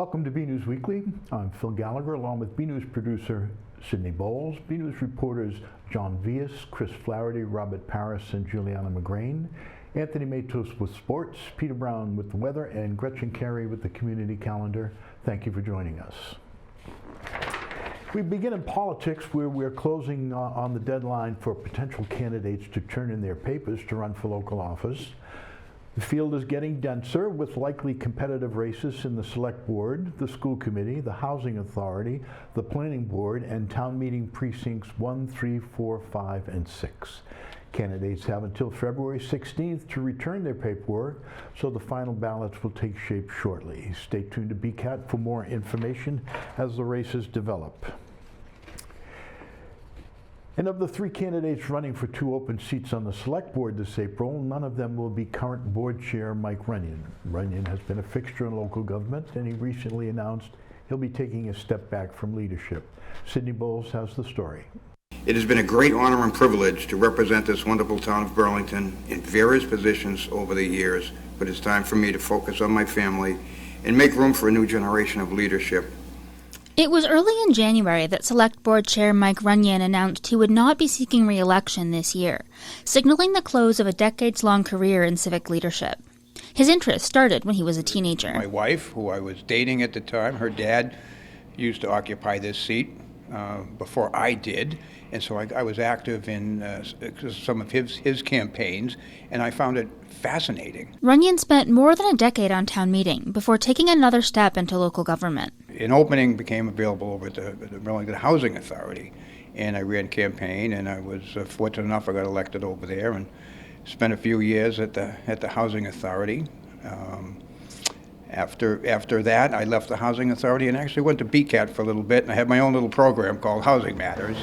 Welcome to BNEWS Weekly. I'm Phil Gallagher, along with BNEWS producer Sydney Bowles, BNEWS reporters John Vias, Chris Flaherty, Robert Paris, and Juliana McGrain, Anthony Matos with sports, Peter Brown with the weather, and Gretchen Carey with the community calendar. Thank you for joining us. We begin in politics, where we're closing on the deadline for potential candidates to turn in their papers to run for local office. The field is getting denser, with likely competitive races in the Select Board, the School Committee, the Housing Authority, the Planning Board, and Town Meeting Precincts 1, 3, 4, 5, and 6. Candidates have until February 16th to return their paperwork, so the final ballots will take shape shortly. Stay tuned to BCAT for more information as the races develop. And of the 3 candidates running for 2 open seats on the Select Board this April, none of them will be current board chair Mike Runyon. Runyon has been a fixture in local government, and he recently announced he'll be taking a step back from leadership. Sydney Bowles has the story. It has been a great honor and privilege to represent this wonderful town of Burlington in various positions over the years, but it's time for me to focus on my family and make room for a new generation of leadership. It was early in January that Select Board Chair Mike Runyon announced he would not be seeking re-election this year, signaling the close of a decades-long career in civic leadership. His interest started when he was a teenager. My wife, who I was dating at the time, her dad used to occupy this seat before I did, and so I was active in some of his campaigns, and I found it fascinating. Runyon spent more than a decade on town meeting before taking another step into local government. An opening became available over at the Burlington Housing Authority, and I ran campaign, and I was fortunate enough I got elected over there and spent a few years at the Housing Authority. After that, I left the Housing Authority and actually went to BCAT for a little bit, and I had my own little program called Housing Matters.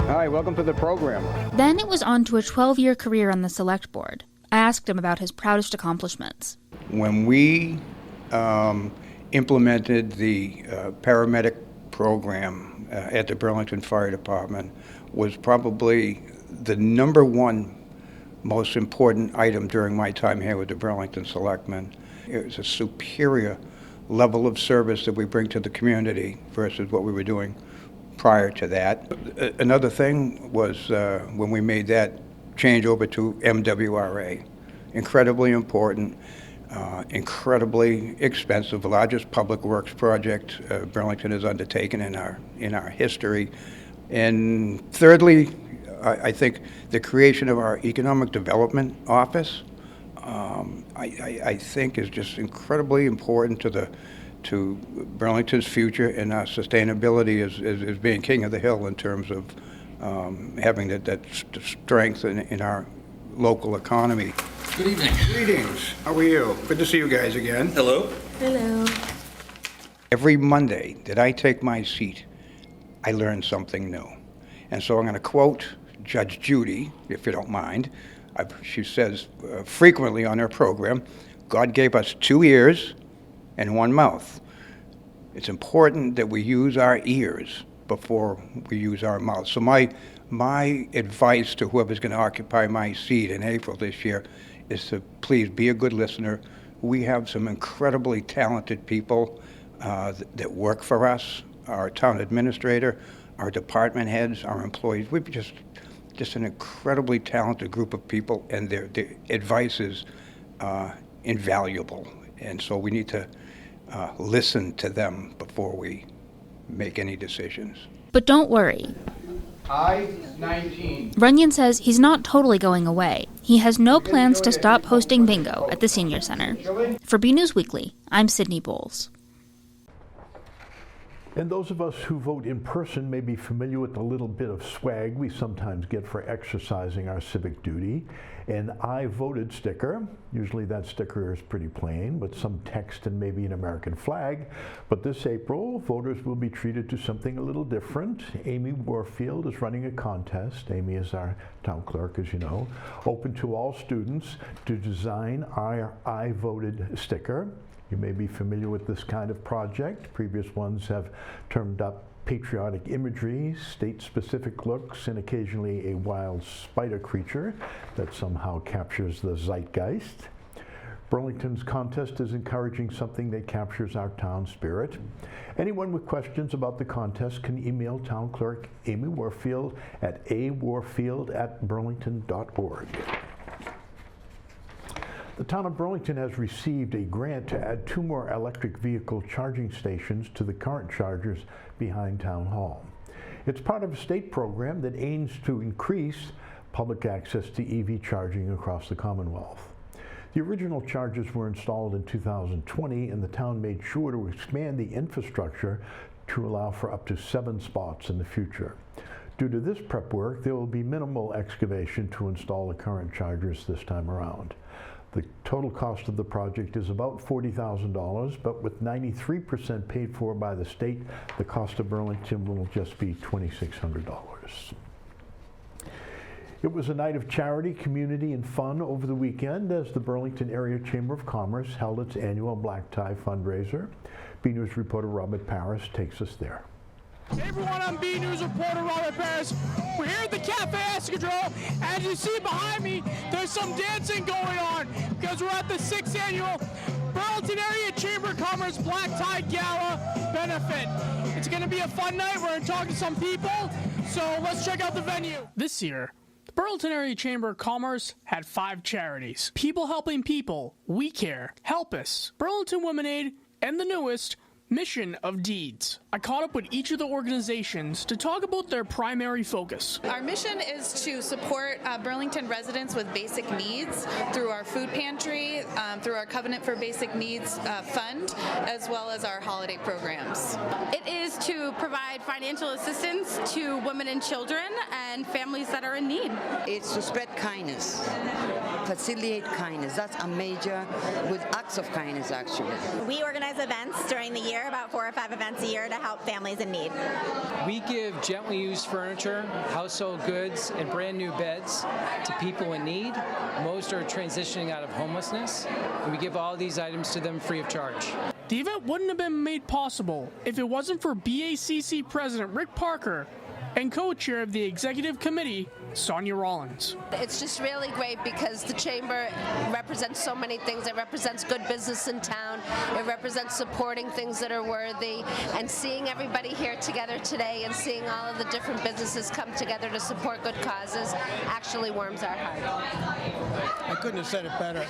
Hi, welcome to the program. Then it was on to a 12-year career on the Select Board. I asked him about his proudest accomplishments. When we implemented the paramedic program at the Burlington Fire Department, was probably the number one most important item during my time here with the Burlington Selectmen. It was a superior level of service that we bring to the community versus what we were doing prior to that. Another thing was when we made that change over to MWRA. Incredibly important, incredibly expensive, the largest public works project Burlington has undertaken in our history. And thirdly, I think the creation of our Economic Development Office, I think is just incredibly important to Burlington's future and our sustainability as being king of the hill in terms of having that strength in our local economy. Good evening. Greetings. How are you? Good to see you guys again. Hello. Hello. Every Monday that I take my seat, I learn something new. And so I'm going to quote Judge Judy, if you don't mind. She says frequently on her program, God gave us 2 ears and 1 mouth. It's important that we use our ears before we use our mouth. So my advice to whoever's going to occupy my seat in April this year is to please be a good listener. We have some incredibly talented people that work for us, our town administrator, our department heads, our employees. We've just an incredibly talented group of people, and their advice is invaluable. And so we need to listen to them before we make any decisions. But don't worry. I-19. Runyon says he's not totally going away. He has no plans to stop hosting bingo at the Senior Center. For BNews Weekly, I'm Sydney Bowles. And those of us who vote in person may be familiar with the little bit of swag we sometimes get for exercising our civic duty. An I voted sticker. Usually that sticker is pretty plain, with some text and maybe an American flag. But this April, voters will be treated to something a little different. Amy Warfield is running a contest. Amy is our town clerk, as you know, open to all students to design our I voted sticker. You may be familiar with this kind of project. Previous ones have turned up patriotic imagery, state-specific looks, and occasionally a wild spider creature that somehow captures the zeitgeist. Burlington's contest is encouraging something that captures our town spirit. Anyone with questions about the contest can email Town Clerk Amy Warfield at awarfield@burlington.org. The town of Burlington has received a grant to add 2 more electric vehicle charging stations to the current chargers behind Town Hall. It's part of a state program that aims to increase public access to EV charging across the Commonwealth. The original chargers were installed in 2020, and the town made sure to expand the infrastructure to allow for up to 7 spots in the future. Due to this prep work, there will be minimal excavation to install the current chargers this time around. The total cost of the project is about $40,000, but with 93% paid for by the state, the cost of Burlington will just be $2,600. It was a night of charity, community, and fun over the weekend as the Burlington Area Chamber of Commerce held its annual Black Tie fundraiser. BNEWS reporter Robert Paris takes us there. Hey everyone, I'm BNEWS reporter Robert Paris. We're here at the Cafe Escadrille. As you see behind me, there's some dancing going on because we're at the 6th annual Burlington Area Chamber of Commerce Black Tie Gala benefit. It's going to be a fun night. We're going to talk to some people, so let's check out the venue. This year, the Burlington Area Chamber of Commerce had 5 charities. People Helping People, We Care, Help Us, Burlington Women Aid, and the newest, Mission of Deeds. I caught up with each of the organizations to talk about their primary focus. Our mission is to support Burlington residents with basic needs through our food pantry, through our Covenant for Basic Needs fund, as well as our holiday programs. It is to provide financial assistance to women and children and families that are in need. It's to spread kindness, facilitate kindness. That's a major, with acts of kindness actually. We organize events during the year, about 4 or 5 events a year to help families in need. We give gently used furniture, household goods, and brand new beds to people in need. Most are transitioning out of homelessness, and we give all these items to them free of charge. The event wouldn't have been made possible if it wasn't for BACC President Rick Parker and co-chair of the executive committee, Sonia Rollins. It's just really great because the Chamber represents so many things. It represents good business in town. It represents supporting things that are worthy. And seeing everybody here together today and seeing all of the different businesses come together to support good causes actually warms our heart. I couldn't have said it better.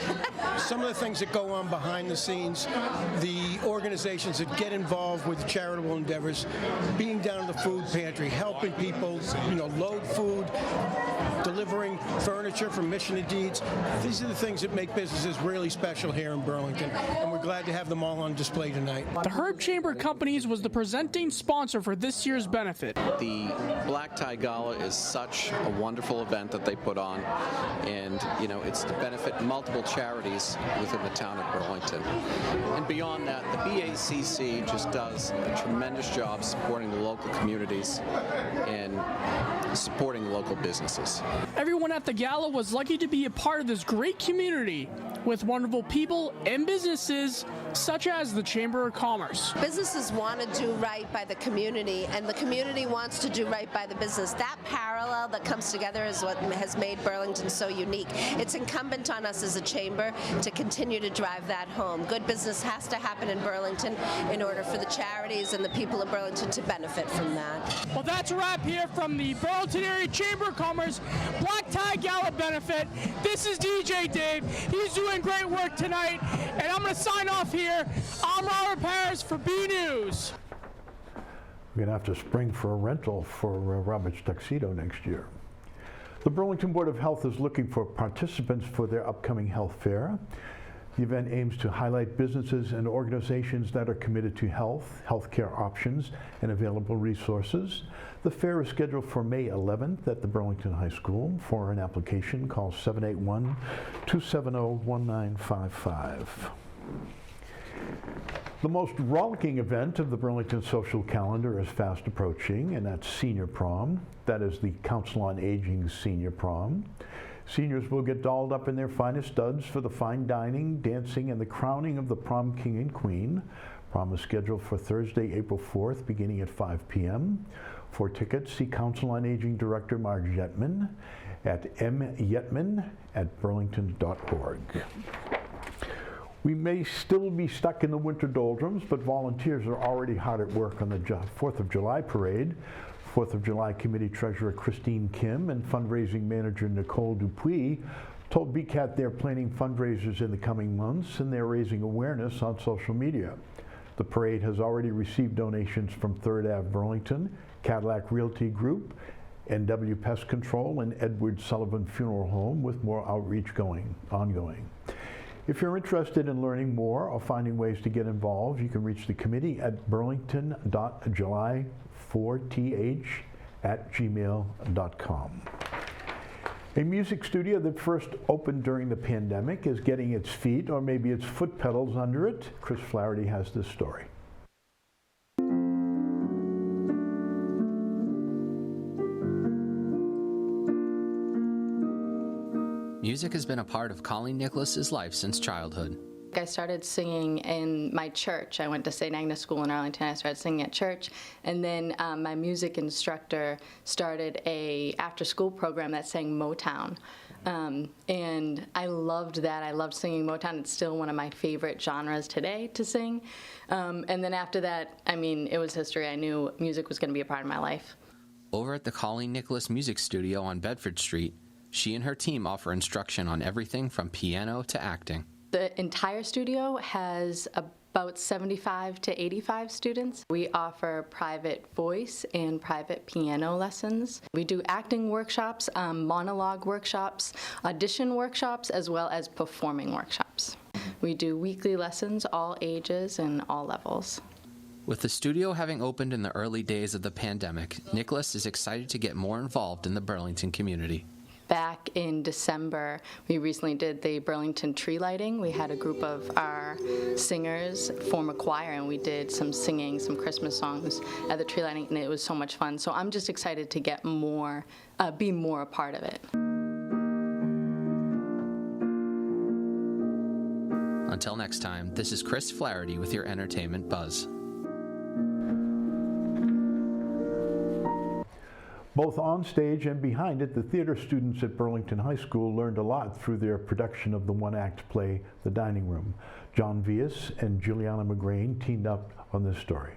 Some of the things that go on behind the scenes, the organizations that get involved with charitable endeavors, being down in the food pantry, helping people, load food, delivering furniture from Mission of Deeds. These are the things that make businesses really special here in Burlington, and we're glad to have them all on display tonight. The Herb Chamber Companies was the presenting sponsor for this year's benefit. The Black Tie Gala is such a wonderful event that they put on, and it's to benefit multiple charities within the town of Burlington. And beyond that, the BACC just does a tremendous job supporting the local communities and supporting local businesses. Everyone at the gala was lucky to be a part of this great community with wonderful people and businesses such as the Chamber of Commerce. Businesses want to do right by the community, and the community wants to do right by the business. That parallel that comes together is what has made Burlington so unique. It's incumbent on us as a chamber to continue to drive that home. Good business has to happen in Burlington in order for the charities and the people of Burlington to benefit from that. Well, that's a wrap here from the Burlington Area Chamber of Commerce Black Tie Gala benefit. This is DJ Dave. He's doing great work tonight, and I'm going to sign off here. I'm Robert Paris for BNEWS. We're going to have to spring for a rental for Robert's tuxedo next year. The Burlington Board of Health is looking for participants for their upcoming health fair. The event aims to highlight businesses and organizations that are committed to health, healthcare options, and available resources. The fair is scheduled for May 11th at the Burlington High School. For an application, call 781-270-1955. The most rollicking event of the Burlington social calendar is fast approaching, and that's Senior Prom. That is the Council on Aging's Senior Prom. Seniors will get dolled up in their finest studs for the fine dining, dancing, and the crowning of the prom king and queen. Prom is scheduled for Thursday, April 4th, beginning at 5 p.m. For tickets, see Council on Aging Director Marge Yetman at myetman@burlington.org. We may still be stuck in the winter doldrums, but volunteers are already hard at work on the 4th of July parade. 4th of July Committee Treasurer Christine Kim and Fundraising Manager Nicole Dupuis told BCAT they're planning fundraisers in the coming months and they're raising awareness on social media. The parade has already received donations from 3rd Ave Burlington, Cadillac Realty Group, NW Pest Control, and Edward Sullivan Funeral Home, with more outreach ongoing. If you're interested in learning more or finding ways to get involved, you can reach the committee at burlington.july4th@gmail.com. A music studio that first opened during the pandemic is getting its feet, or maybe its foot pedals, under it. Chris Flaherty has this story. Music has been a part of Colleen Nicholas's life since childhood. I started singing in my church. I went to St. Agnes School in Arlington. I started singing at church, and then my music instructor started a after-school program that sang Motown. And I loved that. I loved singing Motown. It's still one of my favorite genres today to sing. And then after that, I mean, it was history. I knew music was going to be a part of my life. Over at the Colleen Nicholas Music Studio on Bedford Street, she and her team offer instruction on everything from piano to acting. The entire studio has about 75 to 85 students. We offer private voice and private piano lessons. We do acting workshops, monologue workshops, audition workshops, as well as performing workshops. We do weekly lessons, all ages and all levels. With the studio having opened in the early days of the pandemic, Nicholas is excited to get more involved in the Burlington community. Back in December, we recently did the Burlington tree lighting. We had a group of our singers form a choir, and we did some singing, some Christmas songs at the tree lighting, and it was so much fun. So I'm just excited to get more, be more a part of it. Until next time, this is Chris Flaherty with your Entertainment Buzz. Both on stage and behind it, the theater students at Burlington High School learned a lot through their production of the one-act play, The Dining Room. John Vias and Juliana McGrain teamed up on this story.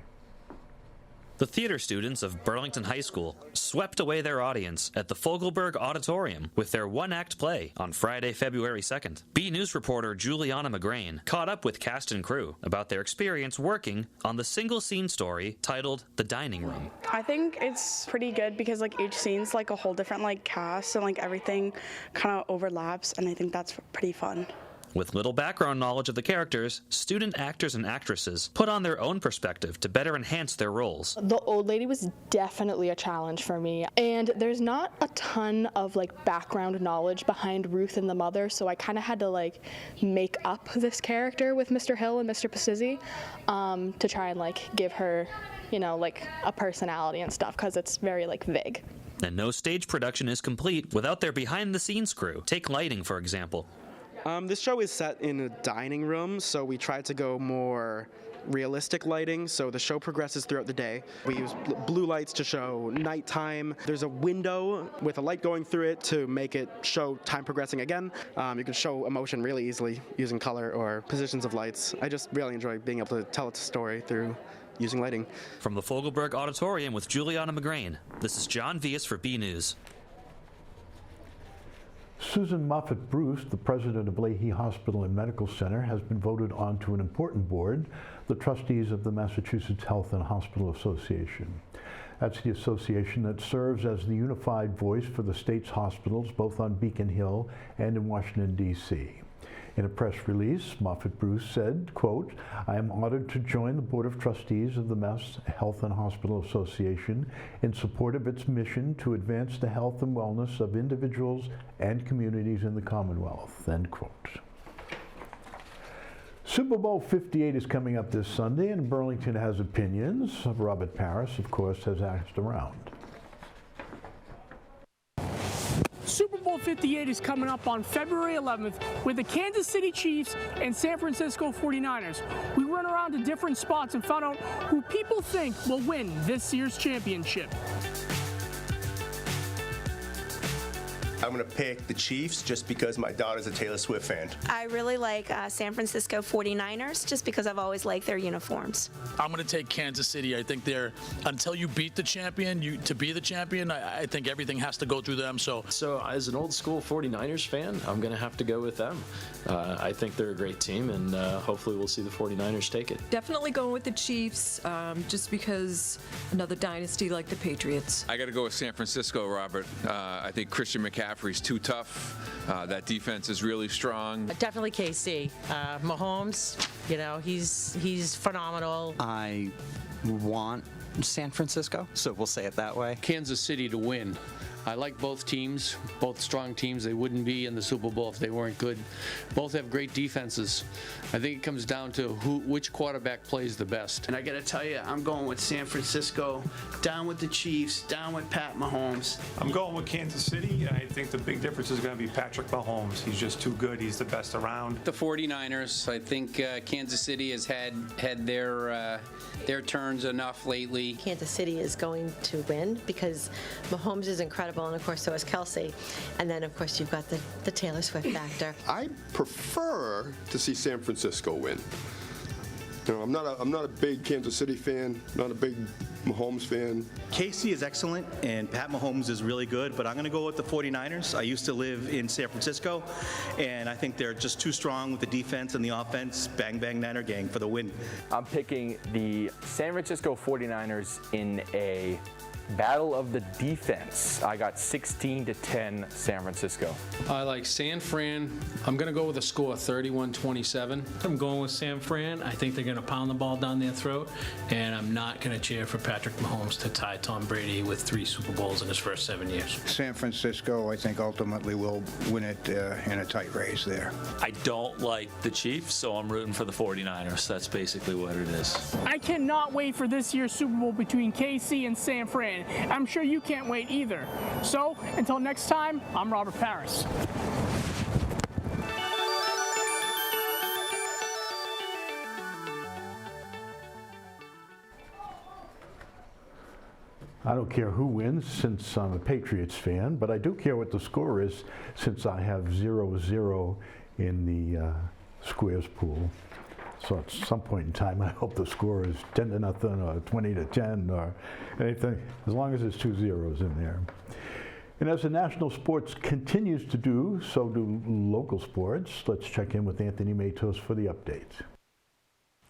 The theater students of Burlington High School swept away their audience at the Fogelberg Auditorium with their one-act play on Friday, February 2nd. BNEWS reporter Juliana McGrain caught up with cast and crew about their experience working on the single-scene story titled The Dining Room. I think it's pretty good because each scene's a whole different cast and everything kind of overlaps, and I think that's pretty fun. With little background knowledge of the characters, student actors and actresses put on their own perspective to better enhance their roles. The old lady was definitely a challenge for me, and there's not a ton of background knowledge behind Ruth and the mother, so I kind of had to make up this character with Mr. Hill and Mr. Pacizzi to try and give her, a personality and stuff, because it's very vague. And no stage production is complete without their behind-the-scenes crew. Take lighting, for example. This show is set in a dining room, so we tried to go more realistic lighting, so the show progresses throughout the day. We use blue lights to show nighttime. There's a window with a light going through it to make it show time progressing again. You can show emotion really easily using color or positions of lights. I just really enjoy being able to tell its story through using lighting. From the Fogelberg Auditorium with Juliana McGrain, this is John Vias for BNews. Susan Moffett Bruce, the president of Leahy Hospital and Medical Center, has been voted onto an important board, the trustees of the Massachusetts Health and Hospital Association. That's the association that serves as the unified voice for the state's hospitals, both on Beacon Hill and in Washington, D.C. In a press release, Moffett Bruce said, quote, "I am honored to join the Board of Trustees of the Mass Health and Hospital Association in support of its mission to advance the health and wellness of individuals and communities in the Commonwealth," end quote. Super Bowl 58 is coming up this Sunday, and Burlington has opinions. Robert Parris, of course, has asked around. Super Bowl 58 is coming up on February 11th with the Kansas City Chiefs and San Francisco 49ers. We run around to different spots and found out who people think will win this year's championship. I'm going to pick the Chiefs just because my daughter's a Taylor Swift fan. I really like San Francisco 49ers just because I've always liked their uniforms. I'm going to take Kansas City. I think they're, until you beat the champion, to be the champion, I think everything has to go through them. So as an old school 49ers fan, I'm going to have to go with them. I think they're a great team, and hopefully we'll see the 49ers take it. Definitely going with the Chiefs, just because another dynasty like the Patriots. I got to go with San Francisco, Robert. I think Christian McCaffrey's too tough. That defense is really strong. Definitely KC. Mahomes, he's phenomenal. I want San Francisco, so we'll say it that way. Kansas City to win. I like both teams, both strong teams. They wouldn't be in the Super Bowl if they weren't good. Both have great defenses. I think it comes down to which quarterback plays the best. And I got to tell you, I'm going with San Francisco, down with the Chiefs, down with Pat Mahomes. I'm going with Kansas City, and I think the big difference is going to be Patrick Mahomes. He's just too good. He's the best around. The 49ers. I think Kansas City has had their turns enough lately. Kansas City is going to win because Mahomes is incredible, and of course so is Kelsey. And then of course you've got the Taylor Swift factor. I prefer to see San Francisco win. I'm not a big Kansas City fan, not a big Mahomes fan. KC is excellent, and Pat Mahomes is really good, but I'm going to go with the 49ers. I used to live in San Francisco, and I think they're just too strong with the defense and the offense. Bang, bang, Niner gang for the win. I'm picking the San Francisco 49ers in a battle of the defense. I got 16-10 San Francisco. I like San Fran. I'm going to go with a score 31-27. I'm going with San Fran. I think they're going to pound the ball down their throat, and I'm not going to cheer for Patrick Mahomes to tie Tom Brady with 3 Super Bowls in his first 7 years. San Francisco, I think, ultimately will win it in a tight race there. I don't like the Chiefs, so I'm rooting for the 49ers. That's basically what it is. I cannot wait for this year's Super Bowl between KC and San Fran. I'm sure you can't wait either. So, until next time, I'm Robert Paris. I don't care who wins since I'm a Patriots fan, but I do care what the score is since I have 0-0 in the squares pool. So at some point in time, I hope the score is 10-0 or 20-10 or anything, as long as there's 2 zeros in there. And as the national sports continues to do, so do local sports. Let's check in with Anthony Matos for the updates.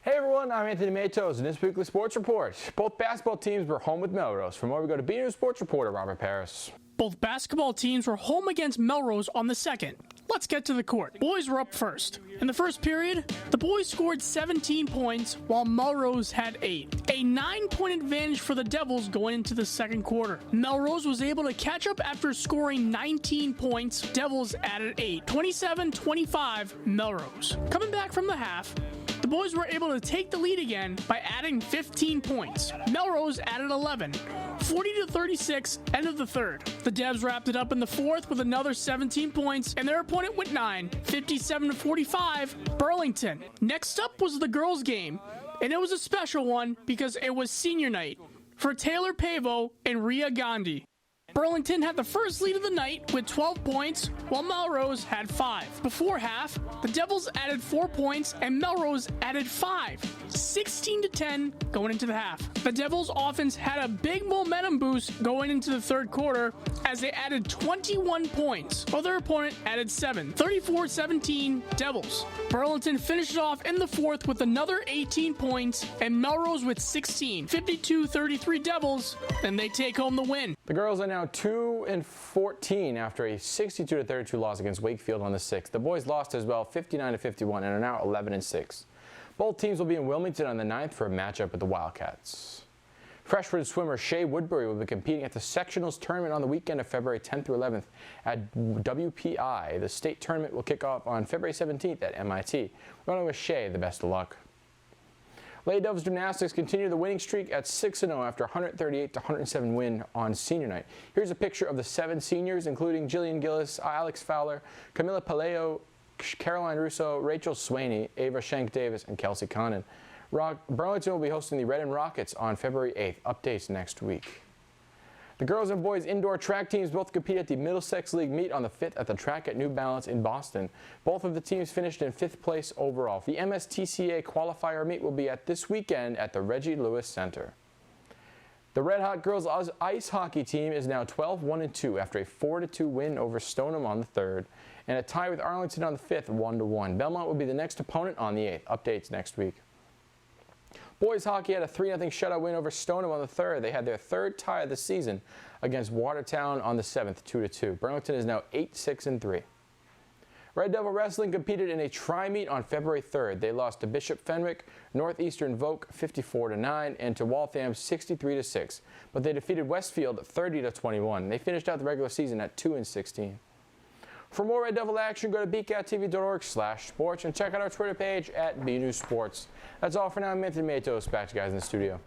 Hey everyone, I'm Anthony Matos in this weekly sports report. Both basketball teams were home with Melrose. For more, we go to BNEWS sports reporter Robert Paris. Both basketball teams were home against Melrose on the second. Let's get to the court. Boys were up first. In the first period, the boys scored 17 points while Melrose had 8. A 9-point advantage for the Devils going into the second quarter. Melrose was able to catch up after scoring 19 points. Devils added 8. 27-25 Melrose. Coming back from the half, the boys were able to take the lead again by adding 15 points. Melrose added 11. 40-36, end of the third. The Devs wrapped it up in the fourth with another 17 points, and their opponent went 9. 57-45, Burlington. Next up was the girls' game, and it was a special one because it was senior night for Taylor Pavo and Ria Gandhi. Burlington had the first lead of the night with 12 points, while Melrose had 5. Before half, the Devils added 4 points and Melrose added 5. 16-10 going into the half. The Devils' offense had a big momentum boost going into the third quarter as they added 21 points, while their opponent added 7. 34-17 Devils. Burlington finished off in the fourth with another 18 points and Melrose with 16. 52-33 Devils, and they take home the win. The girls are now 2-14 after a 62-32 loss against Wakefield on the 6th. The boys lost as well, 59-51, and are now 11-6. Both teams will be in Wilmington on the 9th for a matchup with the Wildcats. Freshman swimmer Shea Woodbury will be competing at the sectionals tournament on the weekend of February 10th through 11th at WPI. The state tournament will kick off on February 17th at MIT. We're going to wish Shea the best of luck. Lady Devils Gymnastics continue the winning streak at 6-0 after a 138-107 win on senior night. Here's a picture of the 7 seniors, including Jillian Gillis, Alex Fowler, Camilla Paleo, Caroline Russo, Rachel Swaney, Ava Shank-Davis, and Kelsey Connon. Burlington will be hosting the Red and Rockets on February 8th. Updates next week. The girls and boys indoor track teams both compete at the Middlesex League meet on the 5th at the track at New Balance in Boston. Both of the teams finished in 5th place overall. The MSTCA qualifier meet will be at this weekend at the Reggie Lewis Center. The Red Hot girls ice hockey team is now 12-1-2 after a 4-2 win over Stoneham on the 3rd and a tie with Arlington on the 5th, 1-1. Belmont will be the next opponent on the 8th. Updates next week. Boys hockey had a 3-0 shutout win over Stoneham on the 3rd. They had their 3rd tie of the season against Watertown on the 7th, 2-2. Burlington is now 8-6-3. Red Devil Wrestling competed in a tri-meet on February 3rd. They lost to Bishop Fenwick, Northeastern Voke 54-9, and to Waltham 63-6. But they defeated Westfield 30-21. They finished out the regular season at 2-16. For more Red Devil action, go to bcattv.org/sports and check out our Twitter page at BNEWS Sports. That's all for now. I'm Anthony Matos. Back to you guys in the studio.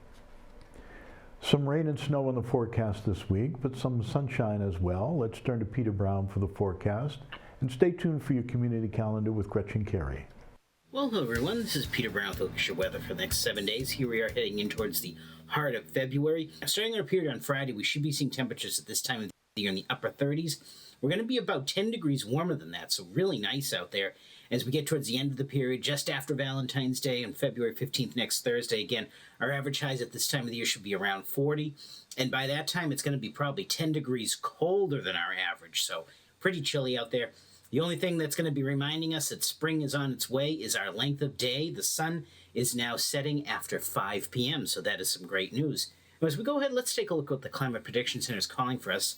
Some rain and snow in the forecast this week, but some sunshine as well. Let's turn to Peter Brown for the forecast. And stay tuned for your community calendar with Gretchen Carey. Well, hello everyone. This is Peter Brown with your weather for the next 7 days. Here we are heading in towards the heart of February. Starting our period on Friday, we should be seeing temperatures at this time of the year in the upper 30s. We're going to be about 10 degrees warmer than that, so really nice out there. As we get towards the end of the period, just after Valentine's Day on February 15th, next Thursday, again, our average highs at this time of the year should be around 40. And by that time, it's going to be probably 10 degrees colder than our average, so pretty chilly out there. The only thing that's going to be reminding us that spring is on its way is our length of day. The sun is now setting after 5 p.m., so that is some great news. Now, as we go ahead, let's take a look at what the Climate Prediction Center is calling for us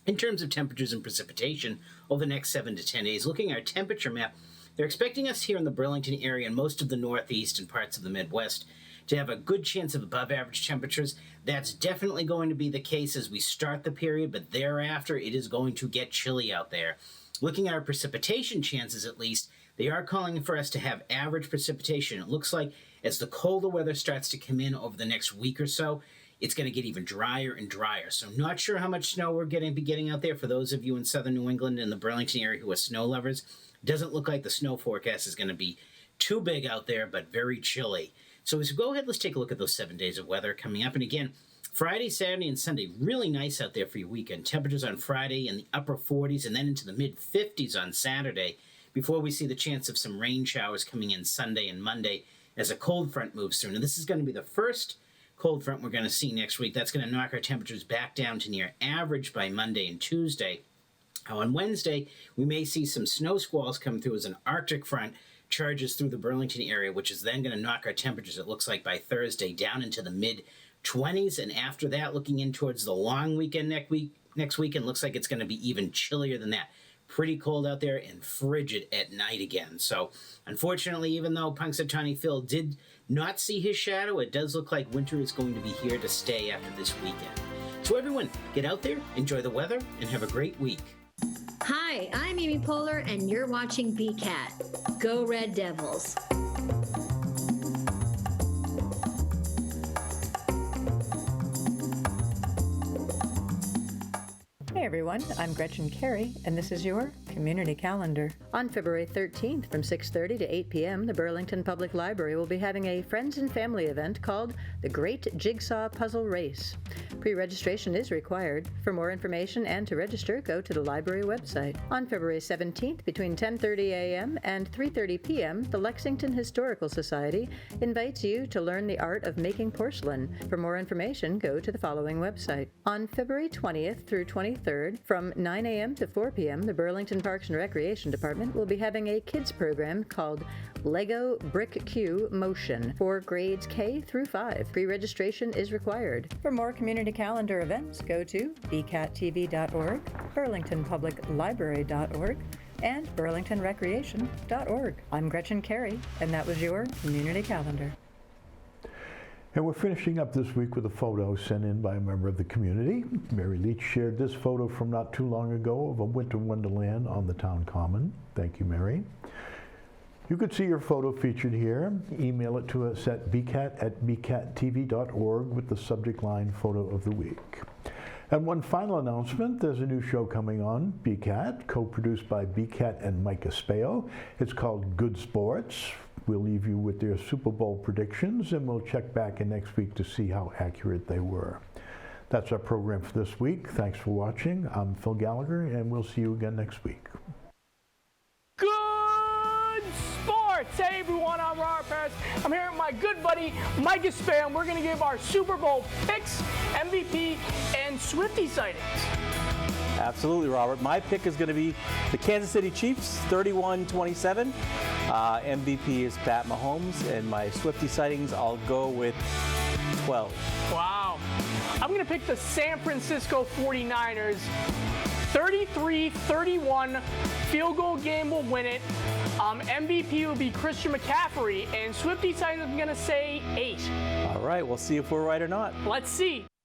in terms of temperatures and precipitation over the next 7 to 10 days. Looking at our temperature map, they're expecting us here in the Burlington area and most of the Northeast and parts of the Midwest to have a good chance of above average temperatures. That's definitely going to be the case as we start the period, but thereafter it is going to get chilly out there. Looking at our precipitation chances, at least, they are calling for us to have average precipitation. It looks like as the colder weather starts to come in over the next week or so, it's going to get even drier and drier. So not sure how much snow we're going to be getting out there for those of you in southern New England and the Burlington area who are snow lovers. Doesn't look like the snow forecast is going to be too big out there, but very chilly. So as we go ahead, let's take a look at those 7 days of weather coming up. And again, Friday, Saturday, and Sunday, really nice out there for your weekend. Temperatures on Friday in the upper 40s and then into the mid-50s on Saturday before we see the chance of some rain showers coming in Sunday and Monday as a cold front moves through. Now, this is going to be the first cold front we're going to see next week. That's going to knock our temperatures back down to near average by Monday and Tuesday. Now, on Wednesday, we may see some snow squalls come through as an Arctic front charges through the Burlington area, which is then going to knock our temperatures, it looks like by Thursday, down into the mid-20s. And after that, looking in towards the long weekend next weekend, looks like it's going to be even chillier than that. Pretty cold out there and frigid at night again. So, unfortunately, even though Punxsutawney Phil did not see his shadow, it does look like winter is going to be here to stay after this weekend. So everyone, get out there, enjoy the weather, and have a great week. Hi, I'm Amy Poehler, and you're watching BCAT. Go Red Devils! Hey everyone, I'm Gretchen Carey, and this is your Community Calendar. On February 13th from 6:30 to 8 p.m., the Burlington Public Library will be having a friends and family event called The Great Jigsaw Puzzle Race. Pre-registration is required. For more information and to register, go to the library website. On February 17th, between 10:30 a.m. and 3:30 p.m., the Lexington Historical Society invites you to learn the art of making porcelain. For more information, go to the following website. On February 20th through 23rd, from 9 a.m. to 4 p.m., the Burlington Parks and Recreation Department will be having a kids program called Lego Brick Q Motion for grades K through 5. Pre-registration is required. For more community calendar events, go to bcattv.org, burlingtonpubliclibrary.org, and burlingtonrecreation.org. I'm Gretchen Carey, and that was your Community Calendar. And we're finishing up this week with a photo sent in by a member of the community. Mary Leach shared this photo from not too long ago of a winter wonderland on the town common. Thank you, Mary. You could see your photo featured here. Email it to us at bcat@bcattv.org with the subject line Photo of the Week. And one final announcement, there's a new show coming on BCAT, co-produced by BCAT and Mike Espeo. It's called Good Sports. We'll leave you with their Super Bowl predictions, and we'll check back in next week to see how accurate they were. That's our program for this week. Thanks for watching. I'm Phil Gallagher, and we'll see you again next week. Good sports! Hey everyone, I'm Robert Paris. I'm here with my good buddy Mike Espan. We're going to give our Super Bowl picks, MVP, and Swiftie sightings. Absolutely, Robert. My pick is going to be the Kansas City Chiefs, 31-27. MVP is Pat Mahomes, and my Swiftie sightings, I'll go with 12. Wow. I'm going to pick the San Francisco 49ers. 33-31, field goal game will win it. MVP will be Christian McCaffrey, and Swiftie sightings I'm going to say 8. All right, we'll see if we're right or not. Let's see.